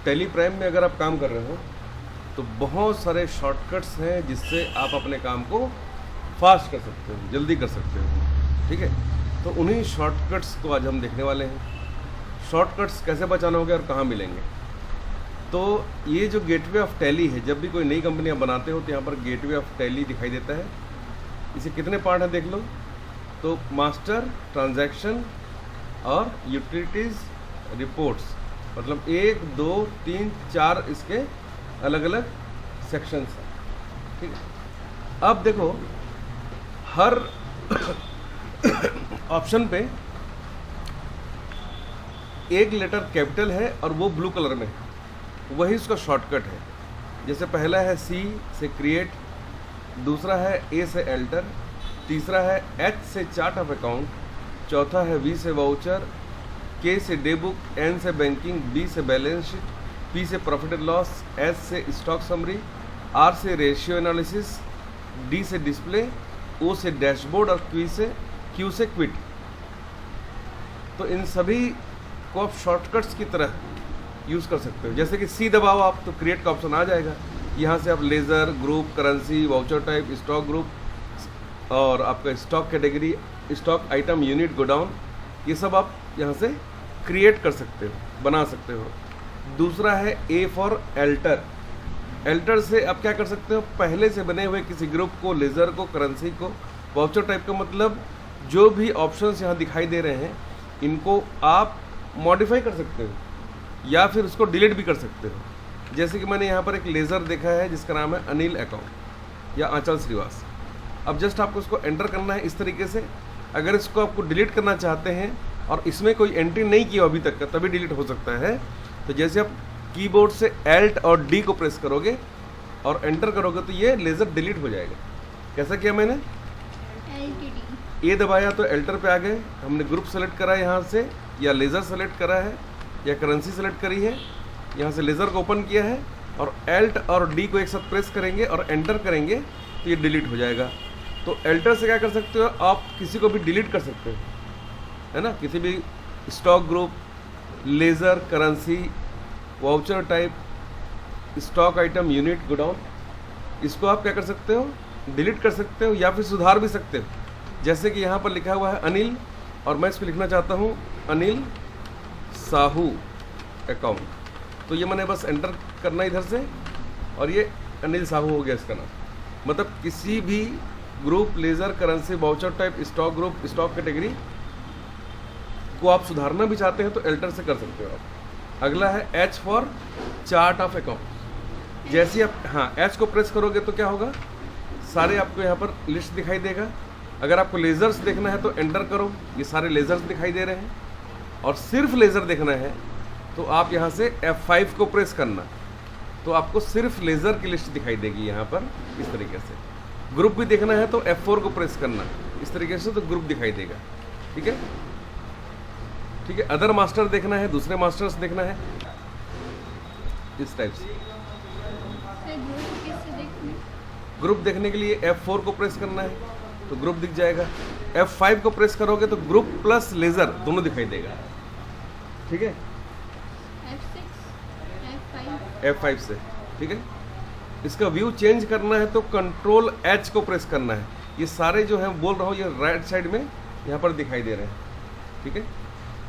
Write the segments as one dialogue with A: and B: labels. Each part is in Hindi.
A: टेली प्राइम में अगर आप काम कर रहे हो तो बहुत सारे शॉर्टकट्स हैं जिससे आप अपने काम को फास्ट कर सकते हो, जल्दी कर सकते हो। ठीक है, तो उन्हीं शॉर्टकट्स को आज हम देखने वाले हैं। शॉर्टकट्स कैसे बचाना होगा और कहाँ मिलेंगे। तो ये जो गेटवे ऑफ टैली है, जब भी कोई नई कंपनी आप बनाते हो तो यहाँ पर गेटवे ऑफ टैली दिखाई देता है। इसे कितने पार्ट हैं देख लो। तो मास्टर, ट्रांजैक्शन और यूटिलिटीज़, रिपोर्ट्स, मतलब 1 2 3 4 इसके अलग अलग सेक्शंस हैं। ठीक है, अब देखो हर ऑप्शन पे एक लेटर कैपिटल है और वो ब्लू कलर में है, वही उसका शॉर्टकट है। जैसे पहला है C से क्रिएट, दूसरा है A से एल्टर, तीसरा है H से चार्ट ऑफ अकाउंट, चौथा है V से वाउचर, K से डे बुक, N से बैंकिंग, B से बैलेंस शीट, P से प्रॉफिट एंड लॉस, S से स्टॉक समरी, R से रेशियो एनालिसिस, D से डिस्प्ले, O से डैशबोर्ड और Q से क्विट। तो इन सभी को आप शॉर्टकट्स की तरह यूज़ कर सकते हो। जैसे कि C दबाओ आप तो क्रिएट का ऑप्शन आ जाएगा। यहाँ से आप laser, group, currency, voucher type, stock group और आपका stock category, stock item, unit, godown, ये सब आप यहाँ से क्रिएट कर सकते हो, बना सकते हो। दूसरा है A फॉर एल्टर। एल्टर से आप क्या कर सकते हो, पहले से बने हुए किसी ग्रुप को, लेज़र को, करेंसी को, वाउचर टाइप का मतलब जो भी ऑप्शंस यहाँ दिखाई दे रहे हैं इनको आप मॉडिफाई कर सकते हो या फिर उसको डिलीट भी कर सकते हो। जैसे कि मैंने यहाँ पर एक लेज़र देखा है जिसका नाम है अनिल अकाउंट या आंचल श्रीवास। अब जस्ट आपको उसको एंटर करना है इस तरीके से। अगर इसको आपको डिलीट करना चाहते हैं और इसमें कोई एंट्री नहीं किया अभी तक का, तभी डिलीट हो सकता है। तो जैसे आप कीबोर्ड से Alt और D को प्रेस करोगे और एंटर करोगे तो ये लेज़र डिलीट हो जाएगा। कैसा किया मैंने, A दबाया तो एल्टर पे आ गए। हमने ग्रुप सेलेक्ट करा है यहाँ से, या लेज़र सेलेक्ट करा है, या करेंसी सेलेक्ट करी है, यहाँ से लेज़र को ओपन किया है और Alt और D को एक साथ प्रेस करेंगे और एंटर करेंगे तो ये डिलीट हो जाएगा। तो एल्टर से क्या कर सकते हो, आप किसी को भी डिलीट कर सकते हो, है ना। किसी भी stock group, laser, currency, voucher type, stock item, unit, godown, इसको आप क्या कर सकते हो, डिलीट कर सकते हो या फिर सुधार भी सकते हो। जैसे कि यहाँ पर लिखा हुआ है अनिल और मैं इसको लिखना चाहता हूँ अनिल साहू अकाउंट, तो ये मैंने बस एंटर करना इधर से और ये अनिल साहू हो गया इसका नाम। मतलब किसी भी group, laser, currency, voucher type, stock group, stock category को आप सुधारना भी चाहते हैं तो एल्टर से कर सकते हो आप। अगला है H for chart of account. जैसे ही आप H को प्रेस करोगे तो क्या होगा, सारे आपको यहाँ पर लिस्ट दिखाई देगा। अगर आपको लेज़र्स देखना है तो एंटर करो, ये सारे लेज़र्स दिखाई दे रहे हैं। और सिर्फ लेज़र देखना है तो आप यहाँ से F5 को प्रेस करना, तो आपको सिर्फ लेज़र की लिस्ट दिखाई देगी यहाँ पर इस तरीके से। ग्रुप भी देखना है तो F4 को प्रेस करना, इस तरीके से तो ग्रुप दिखाई देगा। ठीक है, ठीक है। अदर मास्टर देखना है, दूसरे मास्टर्स देखना है, इस टाइप से। ग्रुप देखने के लिए F4 को प्रेस करना है तो ग्रुप दिख जाएगा। F5 को प्रेस करोगे तो ग्रुप प्लस लेज़र दोनों दिखाई देगा। ठीक है, F5 से। ठीक है, इसका व्यू चेंज करना है तो कंट्रोल H को प्रेस करना है। ये सारे जो है बोल रहा हूँ ये राइट साइड में यहाँ पर दिखाई दे रहे हैं। ठीक है,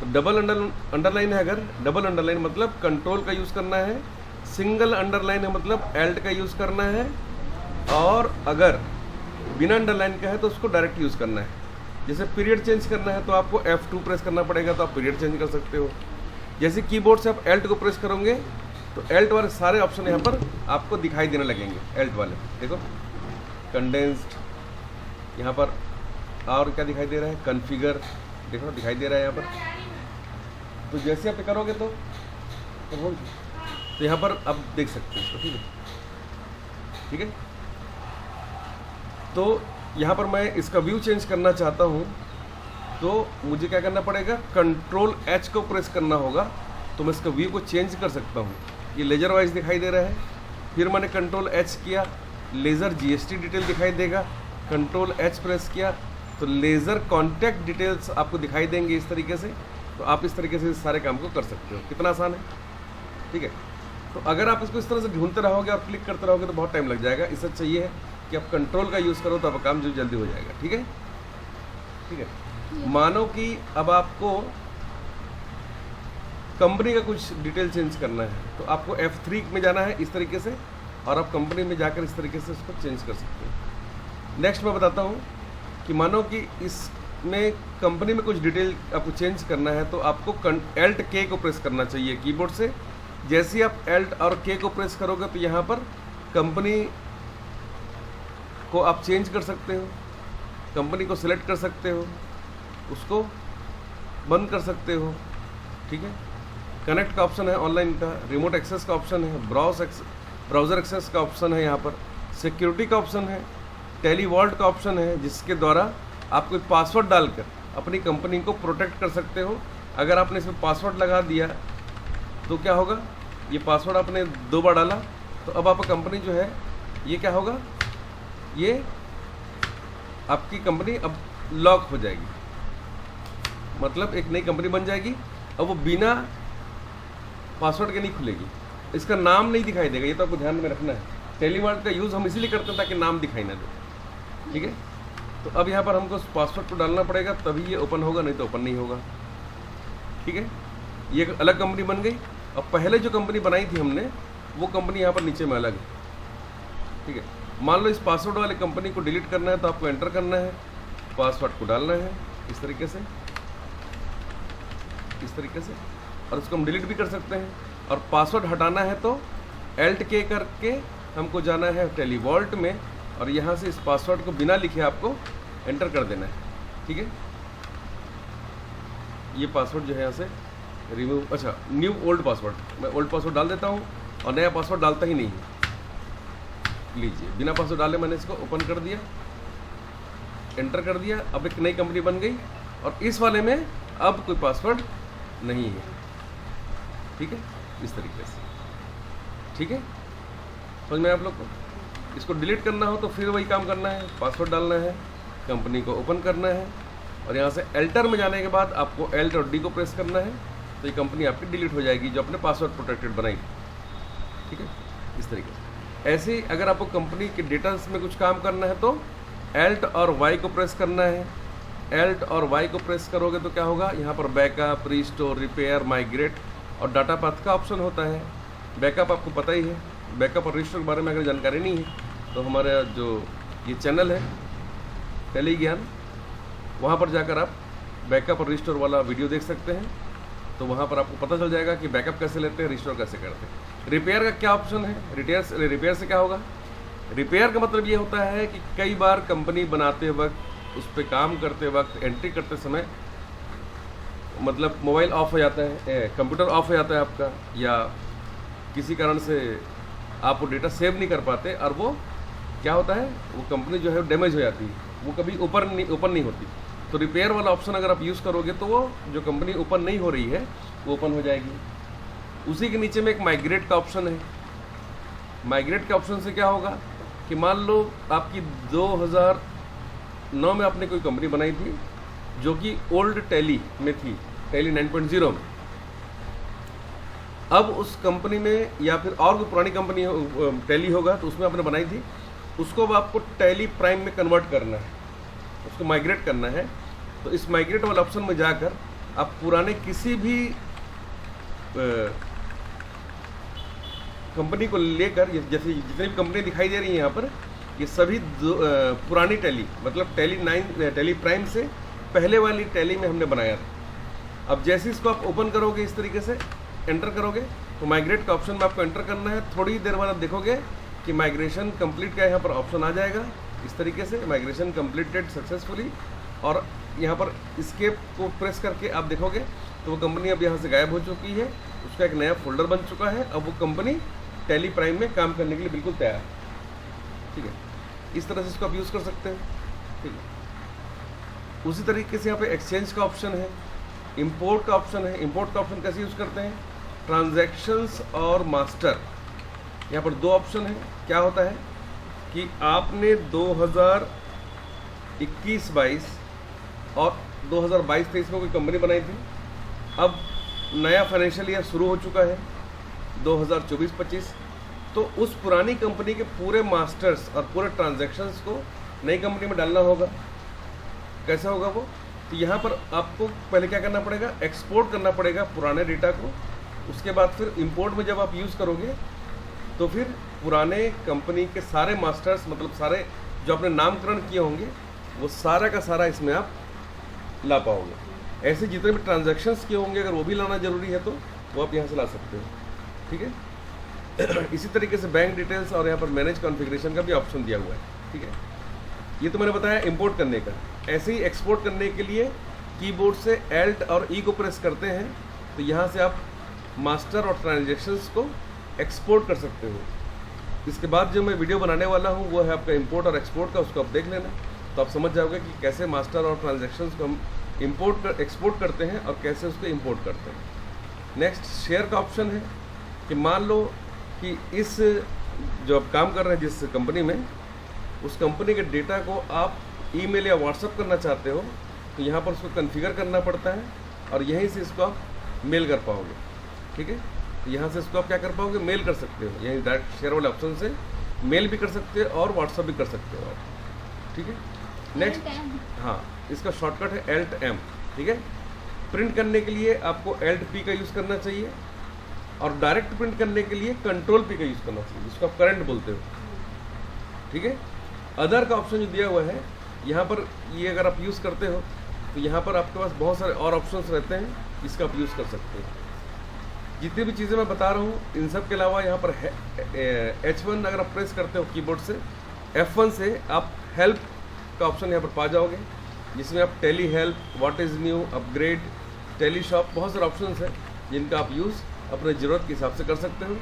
A: तो डबल अंडरलाइन है, अगर डबल अंडरलाइन मतलब कंट्रोल का यूज़ करना है, सिंगल अंडरलाइन है मतलब एल्ट का यूज़ करना है, और अगर बिना अंडरलाइन का है तो उसको डायरेक्ट यूज़ करना है। जैसे पीरियड चेंज करना है तो आपको F2 प्रेस करना पड़ेगा तो आप पीरियड चेंज कर सकते हो। जैसे कीबोर्ड से आप Alt को प्रेस करोगे तो Alt वाले सारे ऑप्शन यहाँ पर आपको दिखाई देने लगेंगे। Alt वाले देखो, कंडेंस्ड, यहाँ पर और क्या दिखाई दे रहा है, कॉन्फ़िगर, देखो दिखाई दे रहा है यहाँ पर। तो जैसे आप करोगे तो यहाँ पर आप देख सकते हो। ठीक है, ठीक है। तो यहाँ पर मैं इसका व्यू चेंज करना चाहता हूँ तो मुझे क्या करना पड़ेगा, कंट्रोल H को प्रेस करना होगा तो मैं इसका व्यू को चेंज कर सकता हूँ। ये लेज़र वाइज दिखाई दे रहा है, फिर मैंने कंट्रोल H किया, लेज़र GST डिटेल दिखाई देगा, कंट्रोल H प्रेस किया तो लेज़र कॉन्टैक्ट डिटेल्स आपको दिखाई देंगे इस तरीके से। तो आप इस तरीके से सारे काम को कर सकते हो। कितना आसान है, ठीक है। तो अगर आप इसको इस तरह से ढूंढते रहोगे और क्लिक करते रहोगे तो बहुत टाइम लग जाएगा। इससे चाहिए है कि आप कंट्रोल का यूज़ करो तो आपका काम जो जल्दी हो जाएगा। ठीक है, ठीक है। मानो कि अब आपको कंपनी का कुछ डिटेल चेंज करना है तो आपको F3 में जाना है इस तरीके से, और आप कंपनी में जाकर इस तरीके से उसको चेंज कर सकते हैं। नेक्स्ट मैं बताता हूँ कि मानो कि इसमें कंपनी में कुछ डिटेल आपको चेंज करना है तो आपको Alt K को प्रेस करना चाहिए कीबोर्ड से। जैसे ही आप Alt और K को प्रेस करोगे तो यहाँ पर कंपनी को आप चेंज कर सकते हो, कंपनी को सिलेक्ट कर सकते हो, उसको बंद कर सकते हो। ठीक है, कनेक्ट का ऑप्शन है ऑनलाइन का, रिमोट एक्सेस का ऑप्शन है, ब्राउज़र एक्सेस का ऑप्शन है, यहाँ पर सिक्योरिटी का ऑप्शन है, टेली वॉल्ट का ऑप्शन है, जिसके द्वारा आप कोई पासवर्ड डालकर अपनी कंपनी को प्रोटेक्ट कर सकते हो। अगर आपने इसमें पासवर्ड लगा दिया तो क्या होगा, ये पासवर्ड आपने 2 बार डाला तो अब आपका कंपनी जो है ये क्या होगा, ये आपकी कंपनी अब लॉक हो जाएगी, मतलब एक नई कंपनी बन जाएगी। अब वो बिना पासवर्ड के नहीं खुलेगी, इसका नाम नहीं दिखाई देगा, ये तो आपको ध्यान में रखना है। टेलीवॉल्ट का यूज़ हम इसीलिए करते हैं ताकि नाम दिखाई ना दे। ठीक है, तो अब यहाँ पर हमको पासवर्ड को डालना पड़ेगा तभी ये ओपन होगा, नहीं तो ओपन नहीं होगा। ठीक है, ये एक अलग कंपनी बन गई। अब पहले जो कंपनी बनाई थी हमने वो कंपनी यहाँ पर नीचे में अलग है। ठीक है, मान लो इस पासवर्ड वाले कंपनी को डिलीट करना है तो आपको एंटर करना है, पासवर्ड को डालना है इस तरीके से, इस तरीके से, और उसको हम डिलीट भी कर सकते हैं। और पासवर्ड हटाना है तो Alt K करके हमको जाना है टेलीवॉल्ट में, और यहाँ से इस पासवर्ड को बिना लिखे आपको एंटर कर देना है। ठीक है, ये पासवर्ड जो है यहाँ से रिमूव, अच्छा न्यू ओल्ड पासवर्ड, मैं ओल्ड पासवर्ड डाल देता हूँ और नया पासवर्ड डालता ही नहीं है। लीजिए, बिना पासवर्ड डाले मैंने इसको ओपन कर दिया, एंटर कर दिया, अब एक नई कंपनी बन गई और इस वाले में अब कोई पासवर्ड नहीं है। ठीक है, इस तरीके से। ठीक है, समझ में आप लोग को। इसको डिलीट करना हो तो फिर वही काम करना है, पासवर्ड डालना है, कंपनी को ओपन करना है, और यहाँ से एल्टर में जाने के बाद आपको Alt और D को प्रेस करना है, तो ये कंपनी आपकी डिलीट हो जाएगी जो अपने पासवर्ड प्रोटेक्टेड बनाई। ठीक है, इस तरीके से। ऐसे ही अगर आपको कंपनी के डेटास में कुछ काम करना है तो Alt और Y को प्रेस करना है। Alt और Y को प्रेस करोगे तो क्या होगा, यहाँ पर बैकअप, रिस्टोर, रिपेयर, माइग्रेट और डाटा पाथ का ऑप्शन होता है। बैकअप आपको पता ही है, बैकअप और रिस्टोर के बारे में अगर जानकारी नहीं है तो हमारा जो ये चैनल है टेली ज्ञान, वहाँ पर जाकर आप बैकअप और रिस्टोर वाला वीडियो देख सकते हैं। तो वहाँ पर आपको पता चल जाएगा कि बैकअप कैसे लेते हैं, रिस्टोर कैसे करते हैं। रिपेयर का क्या ऑप्शन है, रिपेयर से क्या होगा, रिपेयर का मतलब ये होता है कि कई बार कंपनी बनाते वक्त, उस पर काम करते वक्त, एंट्री करते समय मतलब मोबाइल ऑफ हो जाता है, कंप्यूटर ऑफ हो जाता है आपका, या किसी कारण से आप वो डेटा सेव नहीं कर पाते और वो क्या होता है, वो कंपनी जो है डैमेज हो जाती है, वो कभी ओपन नहीं होती। तो रिपेयर वाला ऑप्शन अगर आप यूज़ करोगे तो वो जो कंपनी ओपन नहीं हो रही है वो ओपन हो जाएगी। उसी के नीचे में एक माइग्रेट का ऑप्शन है। माइग्रेट के ऑप्शन से क्या होगा कि मान लो आपकी 2009 में आपने कोई कंपनी बनाई थी जो कि ओल्ड टेली में थी, टेली 9.0 में। अब उस कंपनी में या फिर और कोई पुरानी कंपनी टेली होगा तो उसमें आपने बनाई थी, उसको अब आपको टेली प्राइम में कन्वर्ट करना है, उसको माइग्रेट करना है। तो इस माइग्रेट वाले ऑप्शन में जाकर आप पुराने किसी भी कंपनी को लेकर, जैसे जितनी भी कंपनी दिखाई दे रही है यहाँ पर, ये सभी पुरानी टेली, मतलब टेली प्राइम से पहले वाली टेली में हमने बनाया था। अब जैसे इसको आप ओपन करोगे, इस तरीके से एंटर करोगे तो माइग्रेट का ऑप्शन में आपको एंटर करना है। थोड़ी देर बाद आप देखोगे कि माइग्रेशन कंप्लीट का यहाँ पर ऑप्शन आ जाएगा, इस तरीके से माइग्रेशन कंप्लीटेड सक्सेसफुली, और यहाँ पर एस्केप को प्रेस करके आप देखोगे तो वो कंपनी अब यहाँ से गायब हो चुकी है, उसका एक नया फोल्डर बन चुका है। अब वो कंपनी टेली प्राइम में काम करने के लिए बिल्कुल तैयार है। ठीक है, इस तरह से इसको आप यूज़ कर सकते हैं। ठीक है, उसी तरीके से यहाँ पे एक्सचेंज का ऑप्शन है, इंपोर्ट का ऑप्शन है। इंपोर्ट का ऑप्शन कैसे यूज़ करते हैं, ट्रांजैक्शंस और मास्टर, यहाँ पर 2 ऑप्शन है। क्या होता है कि आपने 2021-22 और 2022-23 में कोई कंपनी बनाई थी, अब नया फाइनेंशियल ईयर शुरू हो चुका है, 2024-25, तो उस पुरानी कंपनी के पूरे मास्टर्स और पूरे ट्रांजैक्शंस को नई कंपनी में डालना होगा। कैसा होगा वो? तो यहाँ पर आपको पहले क्या करना पड़ेगा, एक्सपोर्ट करना पड़ेगा पुराने डेटा को। उसके बाद फिर इंपोर्ट में जब आप यूज़ करोगे तो फिर पुराने कंपनी के सारे मास्टर्स, मतलब सारे जो आपने नामकरण किए होंगे, वो सारा का सारा इसमें आप ला पाओगे। ऐसे जितने भी ट्रांजैक्शंस किए होंगे अगर वो भी लाना ज़रूरी है तो वो आप यहाँ से ला सकते हो। ठीक है। इसी तरीके से बैंक डिटेल्स और यहाँ पर मैनेज कॉन्फ़िगरेशन का भी ऑप्शन दिया हुआ है। ठीक है, ये तो मैंने बताया इंपोर्ट करने का। ऐसे ही एक्सपोर्ट करने के लिए कीबोर्ड से एल्ट और ई को प्रेस करते हैं तो यहाँ से आप मास्टर और ट्रांजैक्शंस को एक्सपोर्ट कर सकते हो। इसके बाद जो मैं वीडियो बनाने वाला हूँ वो है आपका इंपोर्ट और एक्सपोर्ट का, उसको आप देख लेना तो आप समझ जाओगे कि कैसे मास्टर और ट्रांजैक्शंस को हम एक्सपोर्ट करते हैं और कैसे उसको इंपोर्ट करते हैं। नेक्स्ट शेयर का ऑप्शन है कि मान लो कि इस जो आप काम कर रहे हैं जिस कंपनी में, उस कंपनी के डेटा को आप ईमेल या व्हाट्सअप करना चाहते हो तो यहाँ पर उसको कॉन्फ़िगर करना पड़ता है और यहीं से इसको आप मेल कर पाओगे। ठीक है, तो यहाँ से इसको आप क्या कर पाओगे, मेल कर सकते हो। यहीं डायरेक्ट शेयर वाले ऑप्शन से मेल भी कर सकते हो और व्हाट्सअप भी कर सकते हो आप। ठीक है, नेक्स्ट, हाँ, इसका शॉर्टकट है Alt+M। ठीक है, प्रिंट करने के लिए आपको Alt+P का यूज़ करना चाहिए और डायरेक्ट प्रिंट करने के लिए Ctrl+P का यूज़ करना चाहिए, जिसको आप करंट बोलते हो। ठीक है, अदर का ऑप्शन जो दिया हुआ है यहाँ पर, ये अगर आप यूज़ करते हो तो यहाँ पर आपके पास बहुत सारे और ऑप्शंस रहते हैं जिसका आप यूज़ कर सकते हो। जितनी भी चीज़ें मैं बता रहा हूँ इन सब के अलावा यहाँ पर H1 अगर आप प्रेस करते हो कीबोर्ड से, F1 से आप हेल्प का ऑप्शन यहाँ पर पा जाओगे, जिसमें आप Tally help, what is new, upgrade, Tally shop, बहुत सारे ऑप्शंस हैं जिनका आप यूज़ अपने ज़रूरत के हिसाब से कर सकते हो।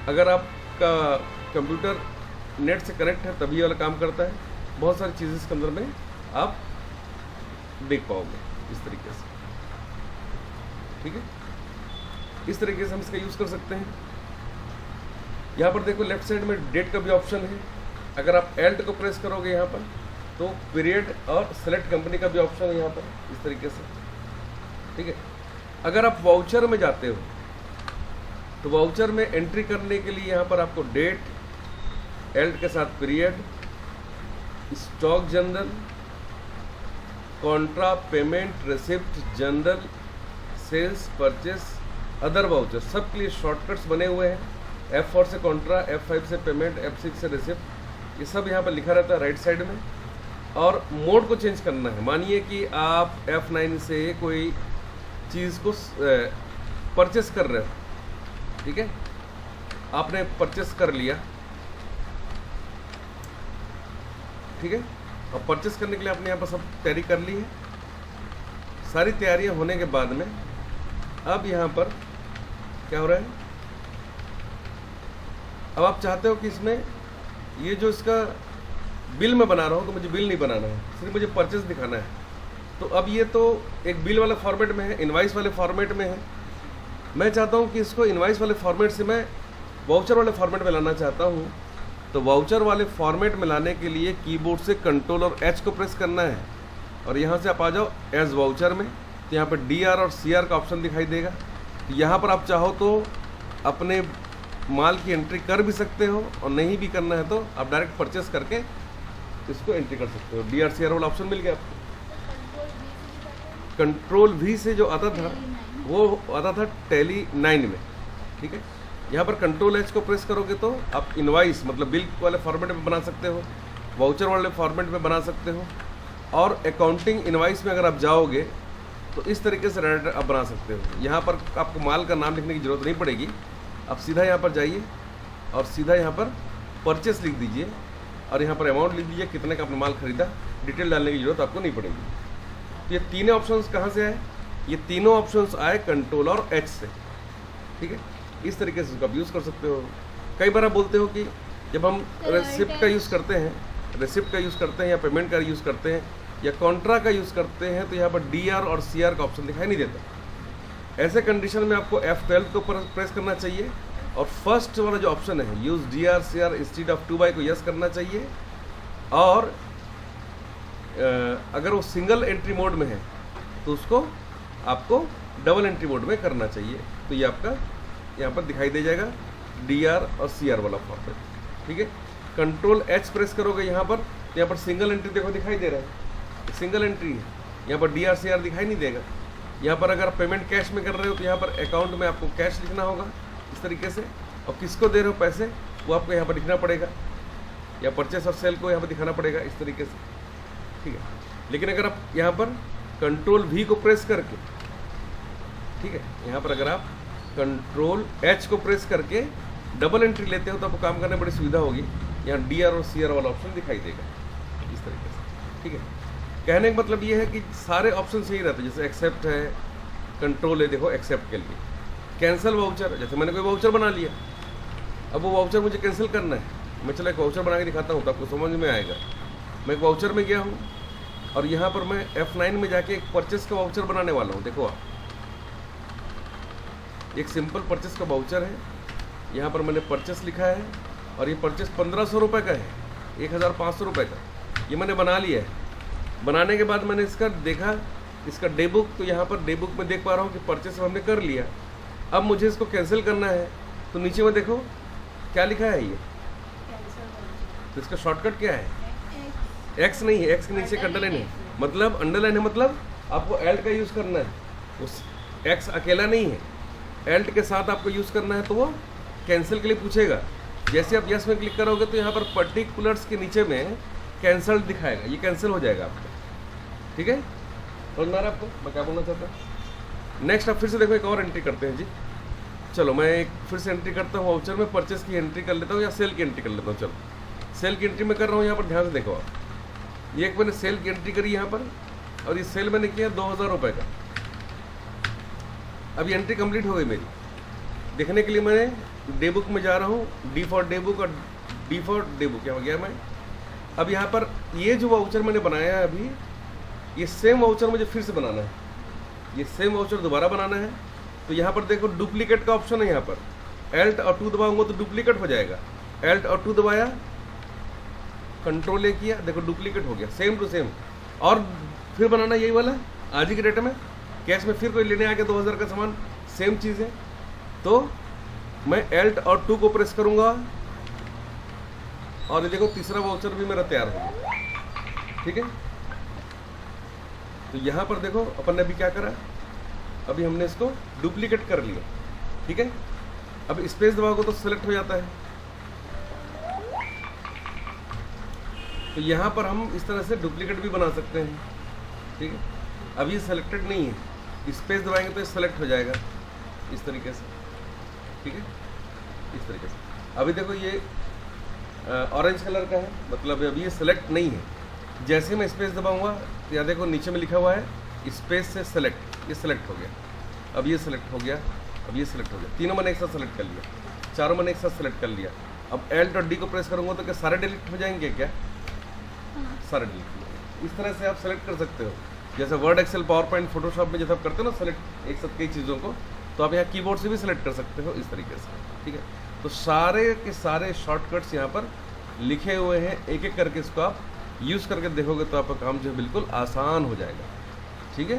A: अगर आपका कंप्यूटर नेट से कनेक्ट है तभी वाला काम करता है। बहुत सारी चीज़ें इसके अंदर में आप देख पाओगे इस तरीके से। ठीक है, इस तरीके से हम इसका यूज़ कर सकते हैं। यहाँ पर देखो लेफ्ट साइड में डेट का भी ऑप्शन है। अगर आप एल्ट को प्रेस करोगे यहाँ पर तो पीरियड और सेलेक्ट कंपनी का भी ऑप्शन है यहाँ पर इस तरीके से। ठीक है, अगर आप वाउचर में जाते हो तो वाउचर में एंट्री करने के लिए यहाँ पर आपको डेट, एल्ट के साथ period, stock journal, contra, payment, receipt, journal, sales, purchase, other voucher, सब के लिए शॉर्टकट्स बने हुए हैं। F4 से कॉन्ट्रा, F5 से पेमेंट, F6 से रिसिप्ट, ये सब यहाँ पर लिखा रहता है राइट साइड में। और मोड को चेंज करना है। मानिए कि आप F9 से कोई चीज़ को परचेस कर रहे हो। ठीक है, आपने परचेस कर लिया। ठीक है, और परचेस करने के लिए आपने यहाँ पर सब तैयारी कर ली है। सारी तैयारियां होने के बाद में अब यहाँ पर क्या हो रहा है, अब आप चाहते हो कि इसमें ये जो इसका बिल मैं बना रहा हूँ तो मुझे बिल नहीं बनाना है, सिर्फ मुझे परचेस दिखाना है। तो अब ये तो एक बिल वाले फॉर्मेट में है, इनवाइस वाले फॉर्मेट में है। मैं चाहता हूँ कि इसको इनवाइस वाले फॉर्मेट से मैं वाउचर वाले फॉर्मेट में लाना चाहता हूँ। तो वाउचर वाले फॉर्मेट में लाने के लिए कीबोर्ड से Ctrl और H को प्रेस करना है और यहाँ से आप आ जाओ एज वाउचर में। तो यहाँ पर DR और CR का ऑप्शन दिखाई देगा। यहाँ पर आप चाहो तो अपने माल की एंट्री कर भी सकते हो और नहीं भी करना है तो आप डायरेक्ट परचेस करके इसको एंट्री कर सकते हो। DR CR वाला ऑप्शन मिल गया आपको। Ctrl V से जो आता था वो आता था टेली 9 में। ठीक है, यहाँ पर Ctrl H को प्रेस करोगे तो आप इनवाइस मतलब बिल वाले फॉर्मेट में बना सकते हो, वाउचर वाले फॉर्मेट में बना सकते हो और अकाउंटिंग इनवाइस में अगर आप जाओगे तो इस तरीके से आप बना सकते हो। यहाँ पर आपको माल का नाम लिखने की ज़रूरत नहीं पड़ेगी। आप सीधा यहाँ पर जाइए और सीधा यहाँ पर परचेस लिख दीजिए और यहाँ पर अमाउंट लिख दीजिए कितने का आपने माल खरीदा। डिटेल डालने की ज़रूरत आपको नहीं पड़ेगी। तो ये तीनों ऑप्शंस कहाँ से आए, ये तीनों ऑप्शंस आए Ctrl और H से। ठीक है, इस तरीके से इसको आप यूज़ कर सकते हो। कई बार आप बोलते हो कि जब हम रिसिप्ट का यूज़ करते हैं या पेमेंट का यूज़ करते हैं या कॉन्ट्रा का यूज़ करते हैं तो यहाँ पर DR और CR का ऑप्शन दिखाई नहीं देता। ऐसे कंडीशन में आपको F12 को प्रेस करना चाहिए और फर्स्ट वाला जो ऑप्शन है use DR CR instead of 2 by को यस करना चाहिए। और अगर वो सिंगल एंट्री मोड में है तो उसको आपको डबल एंट्री मोड में करना चाहिए। तो ये आपका यहाँ पर दिखाई दे जाएगा DR और CR वाला फॉर्मेट, ठीक है। कंट्रोल H प्रेस करोगे यहाँ पर, तो यहाँ पर सिंगल एंट्री देखो दिखाई दे रहा है, सिंगल एंट्री है। यहाँ पर DR CR दिखाई नहीं देगा। यहाँ पर अगर पेमेंट कैश में कर रहे हो तो यहाँ पर अकाउंट में आपको कैश लिखना होगा इस तरीके से, और किसको दे रहे हो पैसे वो आपको यहाँ पर लिखना पड़ेगा, या परचेस और सेल को यहाँ पर दिखाना पड़ेगा इस तरीके से, ठीक है। लेकिन अगर आप यहाँ पर कंट्रोल V को प्रेस करके, ठीक है, यहाँ पर अगर आप कंट्रोल H को प्रेस करके डबल एंट्री लेते हो तो आपको काम करने में बड़ी सुविधा होगी। यहाँ DR और CR वाला ऑप्शन दिखाई देगा इस तरीके से, ठीक है। कहने का मतलब ये है कि सारे ऑप्शन सही रहते हैं, जैसे एक्सेप्ट है, कंट्रोल है, देखो एक्सेप्ट के लिए, कैंसिल वाउचर, जैसे मैंने कोई वाउचर बना लिया, अब वो वाउचर मुझे कैंसिल करना है, मैं चला एक वाउचर बना के दिखाता हूँ तो आपको समझ में आएगा। मैं एक वाउचर में गया हूँ और यहाँ पर मैं F9 में जाके एक परचेस का वाउचर बनाने वाला हूँ। देखो आप, एक सिंपल परचेस का वाउचर है, यहाँ पर मैंने परचेस लिखा है और ये परचेस 1500 रुपये का है, 1500 रुपये का, ये मैंने बना लिया है। बनाने के बाद मैंने इसका देखा, इसका डे बुक, तो यहाँ पर डे बुक में देख पा रहा हूँ कि परचेस हमने कर लिया। अब मुझे इसको कैंसिल करना है, तो नीचे में देखो क्या लिखा है, ये तो इसका शॉर्टकट क्या है, X नहीं है, X के नीचे अंडरलाइन है, मतलब अंडरलाइन है, मतलब आपको एल्ट का यूज़ करना है, उस X अकेला नहीं है, एल्ट के साथ आपको यूज़ करना है, तो वो कैंसिल के लिए पूछेगा। जैसे आप यस में क्लिक करोगे तो यहाँ पर पर्टिकुलर्स के नीचे में कैंसल दिखाएगा, ये कैंसिल हो जाएगा आपका, ठीक है। समझ में आ रहा है आपको मैं क्या बोलना चाहता हूँ। नेक्स्ट आप फिर से देखो एक और एंट्री करते हैं जी। चलो मैं एक फिर से एंट्री करता हूँ वाउचर में, परचेस की एंट्री कर लेता हूँ या सेल की एंट्री कर लेता हूँ। चलो सेल की एंट्री में कर रहा हूँ, यहाँ पर ध्यान से देखो आप, ये एक मैंने सेल की एंट्री करी यहाँ पर, और ये सेल मैंने किया 2000 रुपये का। अब ये एंट्री कंप्लीट हो गई मेरी। देखने के लिए मैंने डे बुक में जा रहा हूँ, D फॉर डे बुक और D फॉर डे बुक यहाँ गया मैं। अब यहाँ पर ये जो वाउचर मैंने बनाया है अभी, ये सेम वाउचर मुझे फिर से बनाना है, ये सेम वाउचर दोबारा बनाना है। तो यहाँ पर देखो डुप्लीकेट का ऑप्शन है, यहाँ पर Alt और 2 दबाऊंगा तो डुप्लीकेट हो जाएगा। Alt और 2 दबाया, कंट्रोल A किया, देखो डुप्लीकेट हो गया, सेम टू सेम। और फिर बनाना यही वाला आज ही के डेट में, कैश में फिर कोई लेने आ गया 2000 का सामान, सेम चीज़ है। तो मैं Alt और 2 को प्रेस करूँगा और ये देखो तीसरा वाउचर भी मेरा तैयार हो गया, ठीक है। तो यहाँ पर देखो अपन ने अभी क्या करा, अभी हमने इसको डुप्लीकेट कर लिया, ठीक है। अब स्पेस दबाओगे तो सेलेक्ट हो जाता है। तो यहाँ पर हम इस तरह से डुप्लीकेट भी बना सकते हैं, ठीक है। अब ये सेलेक्टेड नहीं है, स्पेस दबाएंगे तो ये सेलेक्ट हो जाएगा इस तरीके से, ठीक है, इस तरीके से। अभी देखो ये ऑरेंज कलर का है, मतलब अभी ये सेलेक्ट नहीं है। जैसे मैं स्पेस दबाऊंगा तो यहाँ देखो नीचे में लिखा हुआ है स्पेस से सेलेक्ट, ये सेलेक्ट हो गया। अब ये सेलेक्ट हो गया, अब ये सेलेक्ट हो गया, तीनों मैंने एक साथ सेलेक्ट कर लिया, चारों मैंने एक साथ सेलेक्ट कर लिया। अब Alt और D को प्रेस करूँगा तो क्या सारे डिलीट हो जाएंगे क्या? सारे डिलीट हो जाएंगे। इस तरह से आप सेलेक्ट कर सकते हो, जैसे word, excel, PowerPoint, Photoshop में जैसे आप करते हो ना सेलेक्ट एक साथ कई चीज़ों को, तो आप यहाँ कीबोर्ड से भी सेलेक्ट कर सकते हो इस तरीके से, ठीक है। तो सारे के सारे शॉर्टकट्स यहाँ पर लिखे हुए हैं, एक एक करके इसको आप यूज़ करके देखोगे तो आपका काम जो है बिल्कुल आसान हो जाएगा, ठीक है।